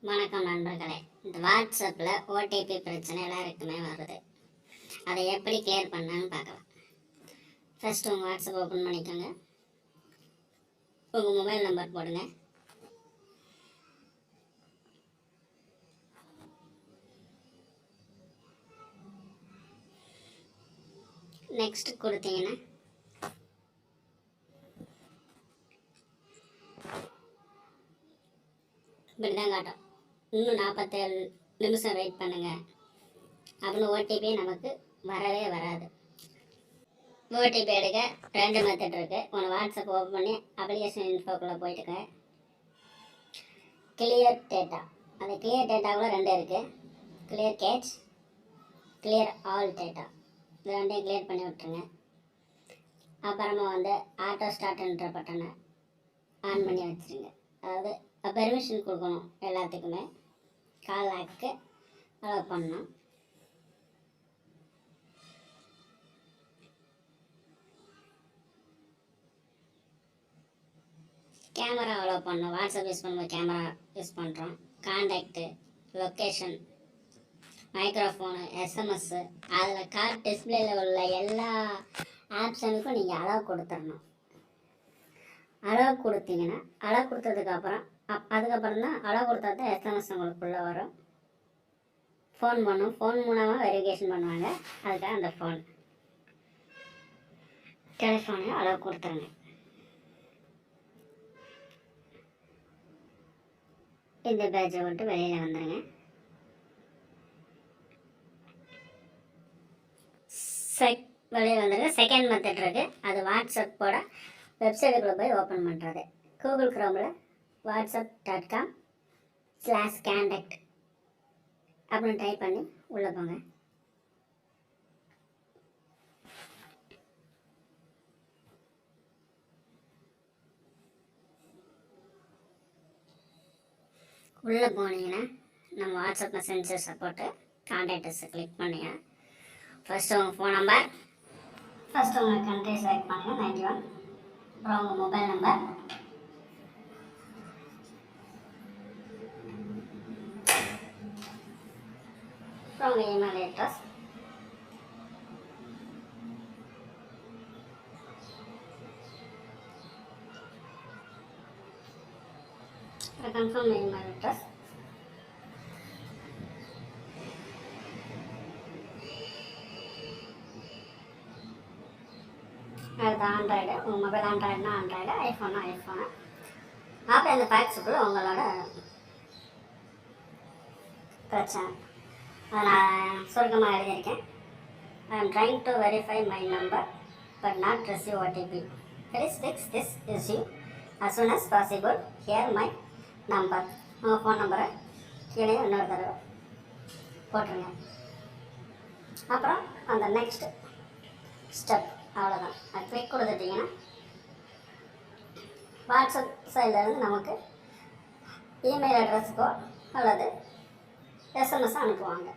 வணக்கம் நண்பர்களே. இந்த வாட்ஸ்அப்பில் ஓடிபி பிரச்சனை எல்லாருக்குமே வருது. அதை எப்படி கிளியர் பண்ணான்னு பார்க்கலாம். ஃபஸ்ட்டு உங்கள் வாட்ஸ்அப் ஓப்பன் பண்ணிக்கோங்க. உங்கள் மொபைல் நம்பர் போடுங்க. நெக்ஸ்ட் கொடுத்தீங்கன்னா இப்படி தான் காட்டும். இன்னும் 47 நிமிஷம் வெயிட் பண்ணுங்கள் அப்படின்னு ஓடிபி நமக்கு வரவே வராது. ஓடிபி எடுக்க 2 மெத்தட் இருக்குது. உங்கள் வாட்ஸ்அப் ஓப்பன் பண்ணி அப்ளிகேஷன் இன்ஃபோக்குள்ளே போயிட்டுங்க. கிளியர் டேட்டா, அந்த கிளியர் டேட்டாவில் 2 இருக்குது. Clear catch, clear all data. இது 2ஐயும் கிளியர் பண்ணி விட்டுருங்க. அப்புறமா ஆட்டோ ஸ்டார்ட்ன்ற பட்டனை ஆன் பண்ணி வச்சுருங்க. அதாவது பெர்மிஷன் கொடுக்கணும் எல்லாத்துக்குமே. கால் ஆக்கு அலோவ் பண்ணணும். கேமரா அலோவ் பண்ணணும். வாட்ஸ்அப் யூஸ் பண்ணும்போது கேமரா யூஸ் பண்ணுறோம். கான்டாக்டு, லொக்கேஷன், மைக்ரோஃபோனு, எஸ்எம்எஸ்ஸு, அதில் கார் டிஸ்பிளேல உள்ள எல்லா ஆப்ஷனுக்கும் நீங்கள் அலோவ் கொடுத்துடணும். அலோவ் கொடுத்தீங்கன்னா அலோவ் கொடுத்ததுக்கப்புறம் அதுக்கப்புறம் தான் அலோவ் கொடுத்தா தான் எஸ்எம்எஸ் உங்களுக்குள்ளே வரும். ஃபோன் பண்ணும். ஃபோன் மூலமாக வெரிஃபிகேஷன் பண்ணுவாங்க. அதுக்காக அந்த டெலிஃபோனை அலோவ் கொடுத்துருங்க. இந்த பேட்சை விட்டு வெளியில் வந்துடுங்க. வெளியில் வந்துடுங்க. செகண்ட் மெத்தட் இருக்குது. அது வாட்ஸ்அப்போட வெப்சைட்டுக்குள்ளே போய் ஓப்பன் பண்ணுறது. கூகுள் க்ரோமில் whatsapp.com/contact அப்படின்னு டைப் பண்ணி உள்ளே போங்க. உள்ளே போனீங்கன்னா நம்ம வாட்ஸ்அப் மெசேஞ்சர் சப்போர்ட்டு கான்டாக்டர்ஸை கிளிக் பண்ணுங்க. ஃபஸ்ட்டு உங்கள் ஃபோன் நம்பர், ஃபஸ்ட்டு உங்கள் கண்ட்ரி செலக்ட் பண்ணுங்கள் 91. அப்புறம் உங்கள் மொபைல் நம்பர், அப்புறம் உங்கள் email address, confirm email address, அடுத்து ஆண்ட்ராய்டு. உங்கள் மொபைல் ஆண்ட்ராய்டுனா ஆண்ட்ராய்டு, ஐஃபோனா ஐஃபோனு. அப்புறம் இந்த பாக்ஸுக்குள்ளே உங்களோட பிரச்சனை அதை நான் சுருக்கமாக எழுதியிருக்கேன். I am trying to verify my number but not receive OTP. Please fix this issue as soon as possible. Here my number. உங்கள் ஃபோன் நம்பரை கீழே இன்னொரு தடவை போட்டுருங்க. அப்புறம் அந்த நெக்ஸ்ட் ஸ்டெப் அவ்வளோதான். அது கிளிக் கொடுத்துட்டிங்கன்னா வாட்ஸ்அப் சைட்லேருந்து நமக்கு இமெயில் அட்ரஸுக்கோ அல்லது எஸ்எம்எஸ் அனுப்புவாங்க.